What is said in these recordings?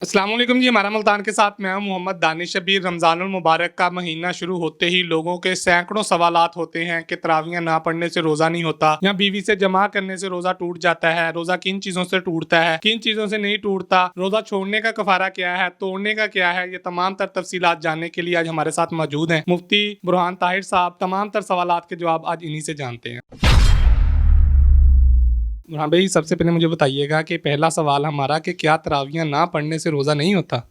अस्सलाम वालेकुम जी। हमारा मुल्तान के साथ मैं हूं मोहम्मद दानिश शबीर। रमज़ानुल मुबारक का महीना शुरू होते ही लोगों के सैकड़ों सवालात होते हैं कि तरावियां ना पढ़ने से रोज़ा नहीं होता या बीवी से जमा करने से रोज़ा टूट जाता है। रोज़ा किन चीज़ों से टूटता है, किन चीज़ों से नहीं टूटता, रोज़ा छोड़ने का कफारा क्या है, तोड़ने का क्या है, ये तमाम तर तफसीलात जानने के लिए आज हमारे साथ मौजूद हैं मुफ्ती बुरहान ताहिर साहब। तमाम तर सवालात के जवाब आज इन्हीं से जानते हैं। हाँ भाई, सबसे पहले मुझे बताइएगा कि पहला सवाल हमारा कि क्या तरावियां ना पढ़ने से रोज़ा नहीं होता?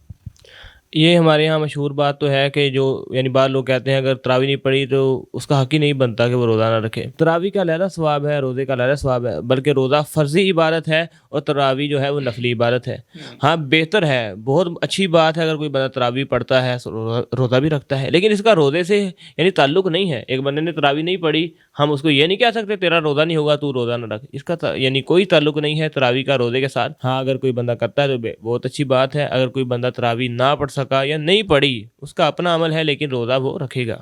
ये हमारे यहाँ मशहूर बात तो है कि जो यानी बाद लोग कहते हैं अगर तरावी नहीं पढ़ी तो उसका हक ही नहीं बनता कि वो रोज़ा ना रखे। तरावी का अलहदा सवाब है, रोज़े का अलहदा सवाब है, बल्कि रोज़ा फ़र्ज़ी इबादत है और तरावी जो है वो नफली इबादत है। हाँ, बेहतर है, बहुत अच्छी बात है अगर कोई बंदा तरावी पढ़ता है, रोज़ा भी रखता है, लेकिन इसका रोज़े से यानी ताल्लुक़ नहीं है। एक बंदे ने तरावी नहीं पढ़ी, हम उसको ये नहीं कह सकते तेरा रोज़ा नहीं होगा, तू रोज़ा ना रख। इसका यानी कोई ताल्लुक़ नहीं है तरावी का रोज़े के साथ। हाँ, अगर कोई बंदा करता है तो बहुत अच्छी बात है। अगर कोई बंदा तरावी ना पढ़ सका या नहीं पढ़ी, उसका अपना अमल है, लेकिन रोज़ा वो रखेगा।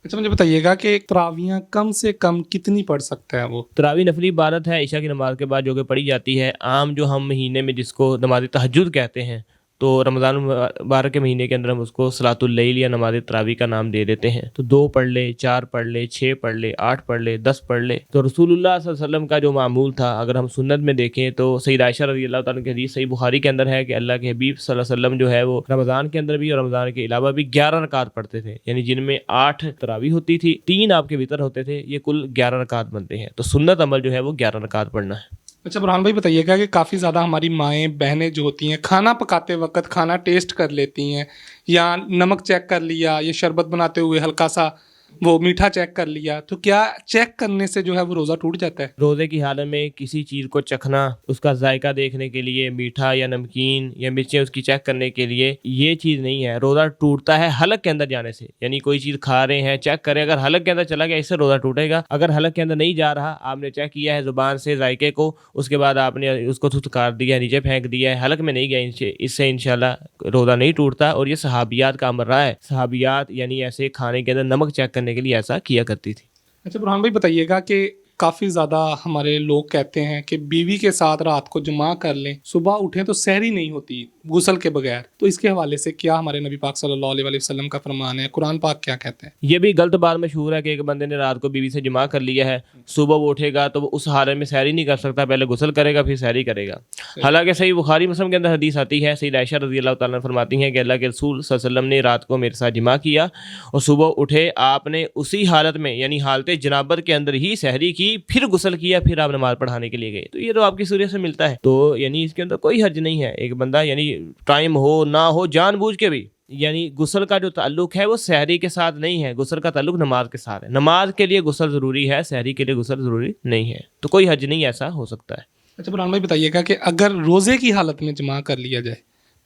अच्छा, मुझे बताइएगा कि तरावियां कम से कम कितनी पढ़ सकता है वो? तरावी नफली इबादत है, इशा की नमाज के बाद जो कि पढ़ी जाती है। आम जो हम महीने में जिसको नमाज तहज्जुद कहते हैं, तो रमज़ान मुबारक के महीने के अंदर हम उसको सलातुल लैल या नमाज तरावी का नाम दे देते हैं। तो 2 पढ़ ले, 4 पढ़ ले, 6 पढ़ ले, 8 पढ़ ले, 10 पढ़ ले। तो रसूलुल्लाह सल्लल्लाहु अलैहि वसल्लम का जो मामूल था, अगर हम सुन्नत में देखें तो सैयदा आयशा रज़ी अल्लाह तआला की हदीस सही बुखारी के अंदर है कि अल्लाह के हबीब सल्लल्लाहु अलैहि वसल्लम जो है वो रमज़ान के अंदर भी और रमज़ान के अलावा भी 11 रकात पढ़ते थे, यानी जिनमें 8 तरावी होती थी, 3 आपके वितर होते थे। ये कुल 11 रकात बनते हैं। तो सुन्नत अमल जो है वो 11 रकात पढ़ना है। अच्छा बुरहान भाई, बताइएगा कि काफ़ी ज़्यादा हमारी माएँ बहनें जो होती हैं खाना पकाते वक्त खाना टेस्ट कर लेती हैं, या नमक चेक कर लिया, या शरबत बनाते हुए हल्का सा वो मीठा चेक कर लिया, तो क्या चेक करने से जो है वो रोज़ा टूट जाता है? रोज़े की हालत में किसी चीज़ को चखना, उसका जायका देखने के लिए, मीठा या नमकीन या मिर्चें उसकी चेक करने के लिए, ये चीज़ नहीं है। रोज़ा टूटता है हलक के अंदर जाने से, यानी कोई चीज़ खा रहे हैं, चेक करें, अगर हलक के अंदर चला गया इससे रोज़ा टूटेगा। अगर हलक के अंदर नहीं जा रहा, आपने चेक किया है ज़ुबान से जायके को, उसके बाद आपने उसको थुथकार दिया, नीचे फेंक दिया है, हलक में नहीं गया, इससे इंशाल्लाह रोज़ा नहीं टूटता। और ये सहाबियात का अमर रहा है। सहाबियात यानी ऐसे खाने के अंदर नमक चेक करने के लिए ऐसा किया करती थी। अच्छा बुरहान भाई, बताइएगा कि काफ़ी ज़्यादा हमारे लोग कहते हैं कि बीवी के साथ रात को जमा कर लें, सुबह उठें तो सहरी नहीं होती गुस्ल के बगैर। तो इसके हवाले से क्या हमारे नबी पाक सल्लल्लाहु अलैहि वसल्लम का फरमान है, कुरान पाक क्या कहते हैं? ये भी गलत बात मशहूर है कि एक बंदे ने रात को बीवी से जमा कर लिया है, सुबह वो उठेगा तो वो उस हालत में सहरी नहीं कर सकता, पहले गुस्ल करेगा फिर सहरी करेगा। हालांकि सही बुखारी मुस्लिम के अंदर हदीस आती है, सैयदा आयशा रज़ी अल्लाह तआला फरमाती हैं कि अल्लाह के रसूल सल्लल्लाहु अलैहि वसल्लम ने रात को मेरे साथ जमा किया और सुबह उठे, आपने उसी हालत में यानी हालत जनाबत के अंदर ही सहरी की, फिर गुस्ल किया, फिर आप नमाज पढ़ाने के लिए गए। तो ये तो आपकी सूरत से मिलता है, तो यानी इसके अंदर कोई हर्ज नहीं है। एक बंदा यानी टाइम हो ना हो जानबूझ के भी, यानी गुस्ल का जो ताल्लुक है वो सहरी के साथ नहीं है, गुस्ल का ताल्लुक नमाज के साथ है। नमाज के लिए गुस्ल ज़रूरी है, सहरी के लिए गुस्ल ज़रूरी नहीं है। तो कोई हर्ज नहीं ऐसा हो सकता है। अच्छा बुरहान भाई, बताइएगा कि अगर रोज़े की हालत में जमा कर लिया जाए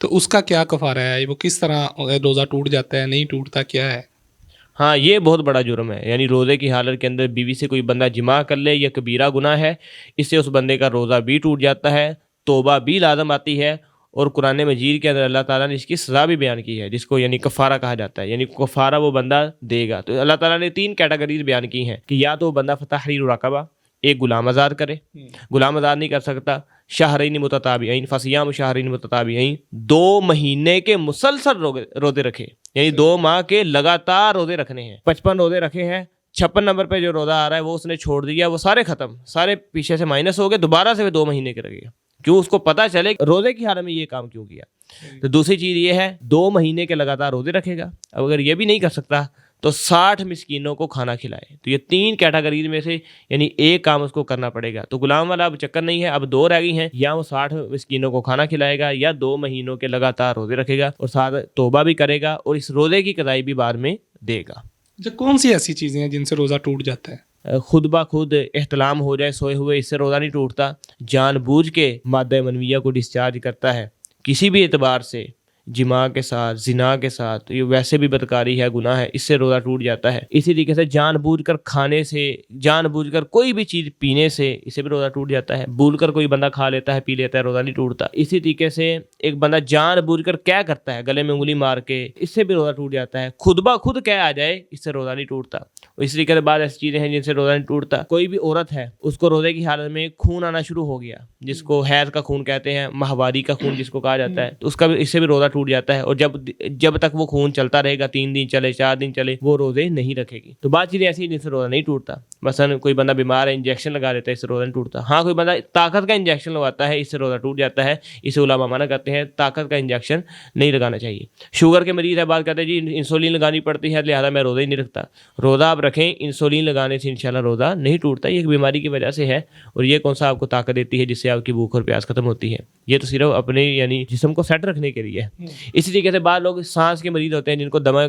तो उसका क्या कफ़ारा है, वो किस तरह रोज़ा टूट जाता है, नहीं टूटता, क्या है? हाँ, ये बहुत बड़ा जुर्म है। यानी रोज़े की हालत के अंदर बीवी से कोई बंदा जिमा कर ले, यह कबीरा गुनाह है। इससे उस बंदे का रोज़ा भी टूट जाता है, तौबा भी लाज़म आती है। और कुरान मजीद के अंदर अल्लाह ताला ने इसकी सज़ा भी बयान की है, जिसको यानी कफ़ारा कहा जाता है, यानी कफ़ारा वो बंदा देगा। तो अल्लाह ताला ने 3 कैटेगरीज बयान की हैं कि या तो वो बंदा तहरीर रक़बा, एक गुलाम आज़ाद करे, गुलाम आज़ाद नहीं कर सकता, शहरैन मुतताबिऐन फसियाम शहरैन मुतताबिऐन, 2 महीने के मुसलसल रोज़े रखे, यानी 2 माह के लगातार रोज़े रखने हैं। 55 रोज़े रखे हैं, 56 नंबर पे जो रोज़ा आ रहा है वो उसने छोड़ दिया, वो सारे ख़त्म, सारे पीछे से माइनस हो गए, दोबारा से वो 2 महीने के लगेगा। क्यों? उसको पता चले रोज़े की हालत में ये काम क्यों किया। तो दूसरी चीज़ ये है, 2 महीने के लगातार रोज़े रखेगा। अब अगर ये भी नहीं कर सकता तो 60 मिस्कीनों को खाना खिलाए। तो ये 3 कैटेगरी में से यानी एक काम उसको करना पड़ेगा। तो गुलाम वाला अब चक्कर नहीं है, अब 2 रह गई हैं, या वो 60 मिस्कीनों को खाना खिलाएगा या 2 महीनों के लगातार रोज़े रखेगा और साथ तौबा भी करेगा और इस रोज़े की कज़ाई भी बाद में देगा। अच्छा, कौन सी ऐसी चीज़ें हैं जिनसे रोज़ा टूट जाता है? खुद ब खुद एहतलाम हो जाए सोए हुए, इससे रोज़ा नहीं टूटता। जानबूझ के मादा मनविया को डिस्चार्ज करता है किसी भी एतबार से, जिमा के साथ, जिना के साथ, ये वैसे भी बदकारी है, गुनाह है, इससे रोज़ा टूट जाता है। इसी तरीके से जानबूझकर खाने से, जानबूझकर कोई भी चीज़ पीने से, इससे भी रोज़ा टूट जाता है। भूलकर कोई बंदा खा लेता है, पी लेता है, रोज़ा नहीं टूटता। इसी तरीके से एक बंदा जानबूझकर क्या करता है, गले में उंगली मार के, इससे भी रोज़ा टूट जाता है। खुद ब खुद क्या आ जाए, इससे रोज़ा नहीं टूटता। इस तरीके से बाद ऐसी चीज़ें हैं जिनसे रोज़ा नहीं टूटता। कोई भी औरत है, उसको रोज़े की हालत में खून आना शुरू हो गया, जिसको हैज़ का खून कहते हैं, माहवारी का खून जिसको कहा जाता है, तो उसका भी, इससे भी रोज़ा टूट जाता है। और जब तक वो खून चलता रहेगा, 3 दिन चले, 4 दिन चले, वो रोज़े नहीं रखेगी। तो बात चीज़ें ऐसी हैं जिनसे रोज़ा नहीं टूटता। मसलन कोई बंदा बीमार है, इंजेक्शन लगा लेता है, इससे रोज़ा नहीं टूटता। हाँ, कोई बंदा ताकत का इंजेक्शन लगवाता है, इससे रोज़ा टूट जाता है। इसे उलमा मना करते हैं, ताकत का इंजेक्शन नहीं लगाना चाहिए। शुगर के मरीज़ है, बात करते हैं जी इंसुलिन लगानी पड़ती है, लिहाजा मैं रोज़ा ही नहीं रखता। रोज़ा आप रखें, इंसुलिन लगाने से इंशाल्लाह रोज़ा नहीं टूटता। ये एक बीमारी की वजह से है, और ये कौन सा आपको ताकत देती है जिससे आपकी भूख और प्यास खत्म होती है। ये तो सिर्फ अपने यानी जिस्म को सेट रखने के लिए है। इसी तरीके से बाद लोग सांस के मरीज़ होते हैं, जिनको दमे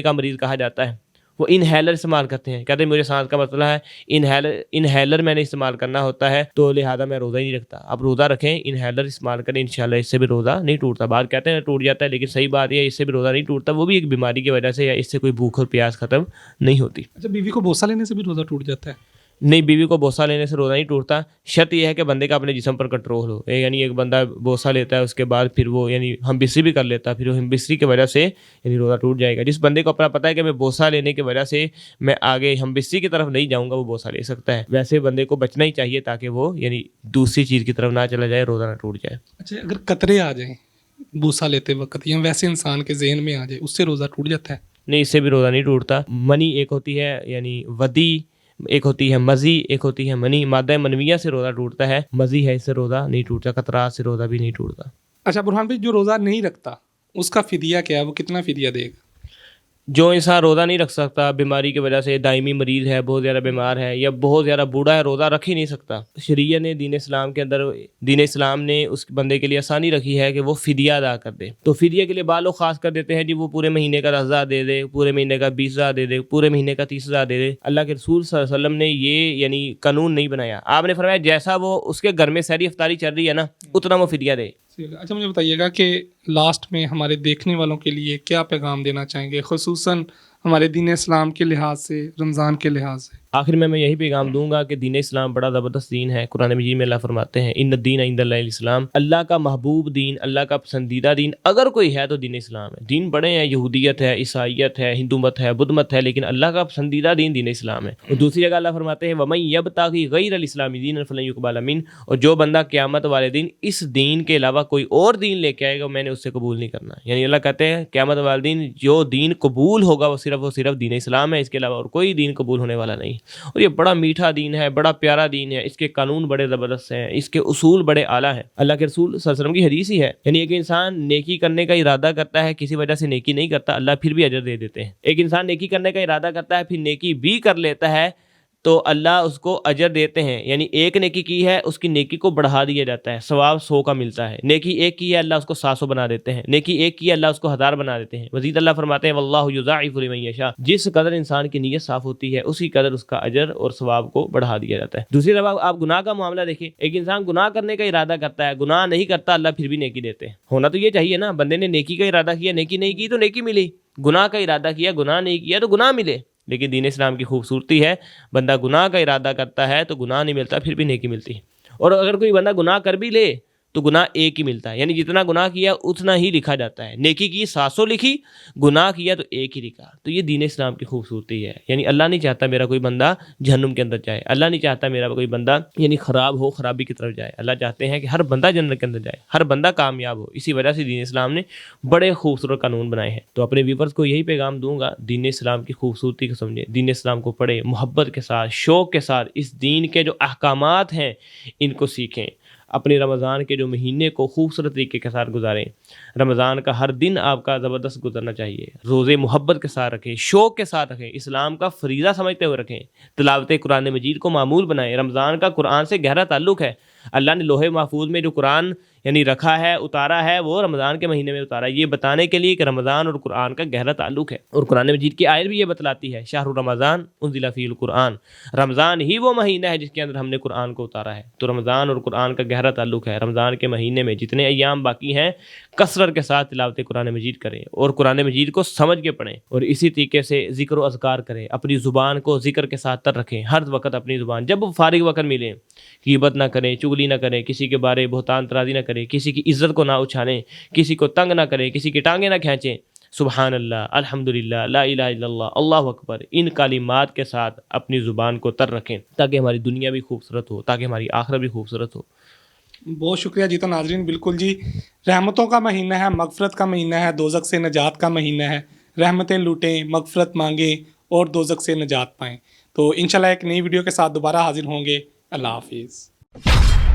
का मरीज़ कहा जाता है, वो इनहेलर इस्तेमाल करते हैं। कहते हैं मुझे सांस का मसला है, इनहेलर मैंने इस्तेमाल करना होता है, तो लिहाजा मैं रोज़ा ही नहीं रखता। आप रोज़ा रखें, इनहेलर इस्तेमाल करें, इंशाल्लाह इससे भी रोज़ा नहीं टूटता। बात कहते हैं टूट जाता है, लेकिन सही बात यह है इससे भी रोज़ा नहीं टूटता। वो भी एक बीमारी की वजह से, या इससे कोई भूख और प्यास खत्म नहीं होती। अच्छा, बीवी को बोसा लेने से भी रोज़ा टूट जाता है? नहीं, बीवी को बोसा लेने से रोज़ा नहीं टूटता। शर्त यह है कि बंदे का अपने जिस्म पर कंट्रोल हो। यानी एक बंदा बोसा लेता है, उसके बाद फिर वो यानी हम बिस्री भी कर लेता है, फिर हम बिस्री की वजह से यानी रोज़ा टूट जाएगा। जिस बंदे को अपना पता है कि मैं बोसा लेने की वजह से मैं आगे हम बिस्री की तरफ नहीं जाऊँगा, वो बोसा ले सकता है। वैसे बंदे को बचना ही चाहिए ताकि वो यानी दूसरी चीज़ की तरफ ना चला जाए, रोज़ा ना टूट जाए। अच्छा, अगर कतरे आ जाएँ बोसा लेते वक्त, या वैसे इंसान के जहन में आ जाए, उससे रोज़ा टूट जाता है? नहीं, इससे भी रोज़ा नहीं टूटता। मनी एक होती है यानी वदी, एक होती है मज़ी, एक होती है मनी। मादा मनविया से रोज़ा टूटता है, मज़ी है, इससे रोज़ा नहीं टूटता। कतरात से रोज़ा भी नहीं टूटता। अच्छा बुरहान भाई, जो रोज़ा नहीं रखता उसका फिदिया क्या है, वो कितना फिदिया देगा? जो इंसान रोज़ा नहीं रख सकता, बीमारी की वजह से दायमी मरीज़ है, बहुत ज़्यादा बीमार है, या बहुत ज़्यादा बूढ़ा है, रोज़ा रख ही नहीं सकता, शरीयत ने, दीन इस्लाम के अंदर, दीन इस्लाम ने उस बंदे के लिए आसानी रखी है कि वो फिदिया अदा कर दे। तो फिदिया के लिए बाद लोग खास कर देते हैं जी, वो पूरे महीने का 10,000 दे दे, पूरे महीने का 20,000 दे दे, पूरे महीने का 30,000 दे दे। अल्लाह के रसूल सल्लल्लाहु अलैहि वसल्लम ने ये यानी कानून नहीं बनाया। आपने फरमाया जैसा वो उसके घर में सहरी इफ्तारी चल रही है ना, उतना वो फिदिया दे। अच्छा, मुझे बताइएगा कि लास्ट में हमारे देखने वालों के लिए क्या पैगाम देना चाहेंगे, खुसूसन हमारे दीन इस्लाम के लिहाज से, रमज़ान के लिहाज से? आखिर में मैं यही पैगाम दूंगा कि दीन इस्लाम बड़ा ज़बरदस्त दीन है। कुरान मजीद में अल्लाह फरमाते हैं इन दीन इंदल्लाहिल इस्लाम, अल्लाह का महबूब दीन, अल्लाह का पसंदीदा दीन अगर कोई है तो दीन इस्लाम है। दीन बड़े हैं, यहूदियत है, ईसाईयत है, हिंदू मत है, बुद्ध मत है, लेकिन अल्लाह का पसंदीदा दीन दीन इस्लाम है। और दूसरी जगह अल्लाह फरमाते हैं वमन यबतागी गैरल इस्लामी दीनन फलन युक़बल मिन, और जो बंदा क़यामत वाले दिन इस दीन के अलावा कोई और दीन लेके आएगा, मैंने उससे कबूल नहीं करना। यानी अल्लाह कहते हैं क़यामत वाले दिन जो दीन कबूल होगा वो सिर्फ दीन इस्लाम है, इसके अलावा और कोई दीन कबूल होने वाला नहीं। और ये बड़ा मीठा दीन है, बड़ा प्यारा दीन है, इसके कानून बड़े ज़बरदस्त हैं, इसके उसूल बड़े आला हैं। अल्लाह के रसूल सल्लल्लाहु अलैहि वसल्लम की हदीस ही है, यानी एक इंसान नेकी करने का इरादा करता है, किसी वजह से नेकी नहीं करता, अल्लाह फिर भी अजर दे देते हैं। एक इंसान नेकी करने का इरादा करता है, फिर नेकी भी कर लेता है, तो अल्लाह उसको अजर देते हैं। यानी एक नेकी की है, उसकी नेकी को बढ़ा दिया जाता है, सवाब 100 का मिलता है। नेकी एक की है, अल्लाह उसको 700 बना देते हैं। नेकी एक की है, अल्लाह उसको 1000 बना देते हैं। मज़ीद अल्लाह फरमाते हैं वल्लाहु युज़ाइफ़ु लिमन यशा, जिस कदर इंसान की नीयत साफ होती है उसी कदर उसका अजर और सवाब को बढ़ा दिया जाता है। दूसरी तरफ आप गुनाह का मामला देखिए, एक इंसान गुनाह करने का इरादा करता है, गुनाह नहीं करता, अल्लाह फिर भी नेकी देते हैं। होना तो ये चाहिए ना, बंदे ने नेकी का इरादा किया, नेकी नहीं की तो नेकी मिली, गुनाह का इरादा किया, गुनाह नहीं किया तो गुनाह मिले। लेकिन दीन इस्लाम की खूबसूरती है, बंदा गुनाह का इरादा करता है तो गुनाह नहीं मिलता, फिर भी नेकी मिलती है। और अगर कोई बंदा गुनाह कर भी ले तो गुनाह एक ही मिलता है, यानी जितना गुनाह किया उतना ही लिखा जाता है। नेकी की 700 लिखी, गुनाह किया तो एक ही लिखा। तो ये दीन इस्लाम की खूबसूरती है। यानी अल्लाह नहीं चाहता मेरा कोई बंदा जहन्नुम के अंदर जाए, अल्लाह नहीं चाहता मेरा कोई बंदा यानी ख़राब हो, ख़राबी की तरफ जाए। अल्लाह चाहते हैं कि हर बंदा जन्नत के अंदर जाए, हर बंदा कामयाब हो। इसी वजह से दीन इस्लाम ने बड़े खूबसूरत कानून बनाए हैं। तो अपने व्यूवर्स को यही पैगाम दूंगा, दीन इस्लाम की खूबसूरती को समझें, दीन इस्लाम को पढ़ें, मोहब्बत के साथ, शौक़ के साथ इस दीन के जो अहकामात हैं इनको सीखें। अपने रमज़ान के जो महीने को खूबसूरत तरीके के साथ गुजारें। रमज़ान का हर दिन आपका ज़बरदस्त गुजरना चाहिए। रोज़े मोहब्बत के साथ रखें, शौक़ के साथ रखें, इस्लाम का फ़रीज़ा समझते हुए रखें। तिलावत कुरान मजीद को मामूल बनाएं। रमज़ान का कुरान से गहरा ताल्लुक़ है। अल्लाह ने लोहे महफूज में जो कुरान یعنی رکھا ہے, اتارا ہے, وہ رمضان کے مہینے میں اتارا ہے, یہ بتانے کے لیے کہ رمضان اور قرآن کا گہرا تعلق ہے. اور قرآن مجید کی آیت بھی یہ بتلاتی ہے, شہر رمضان انزل فیہ القرآن, رمضان ہی وہ مہینہ ہے جس کے اندر ہم نے قرآن کو اتارا ہے. تو رمضان اور قرآن کا گہرا تعلق ہے. رمضان کے مہینے میں جتنے ایام باقی ہیں کثرت کے ساتھ تلاوت قرآن مجید کریں اور قرآن مجید کو سمجھ کے پڑھیں, اور اسی طریقے سے ذکر و اذکار کریں, اپنی زبان کو ذکر کے ساتھ تر رکھیں ہر وقت. اپنی زبان جب فارغ وقت ملے غیبت نہ کریں, چغلی نہ کریں, کسی کے بارے بہتان ترازی نہ کریں, کسی کی عزت کو نہ اچھالیں, کسی کو تنگ نہ کریں, کسی کی ٹانگیں نہ کھینچیں. سبحان اللہ, الحمدللہ, لا الہ الا اللہ, اللہ اکبر, ان کلمات کے ساتھ اپنی زبان کو تر رکھیں تاکہ ہماری دنیا بھی خوبصورت ہو, تاکہ ہماری آخرت بھی خوبصورت ہو. بہت شکریہ جی. تو ناظرین بالکل جی, رحمتوں کا مہینہ ہے, مغفرت کا مہینہ ہے, دوزخ سے نجات کا مہینہ ہے. رحمتیں لوٹیں, مغفرت مانگیں اور دوزخ سے نجات پائیں. تو انشاءاللہ ایک نئی ویڈیو کے ساتھ دوبارہ حاضر ہوں گے. اللہ حافظ.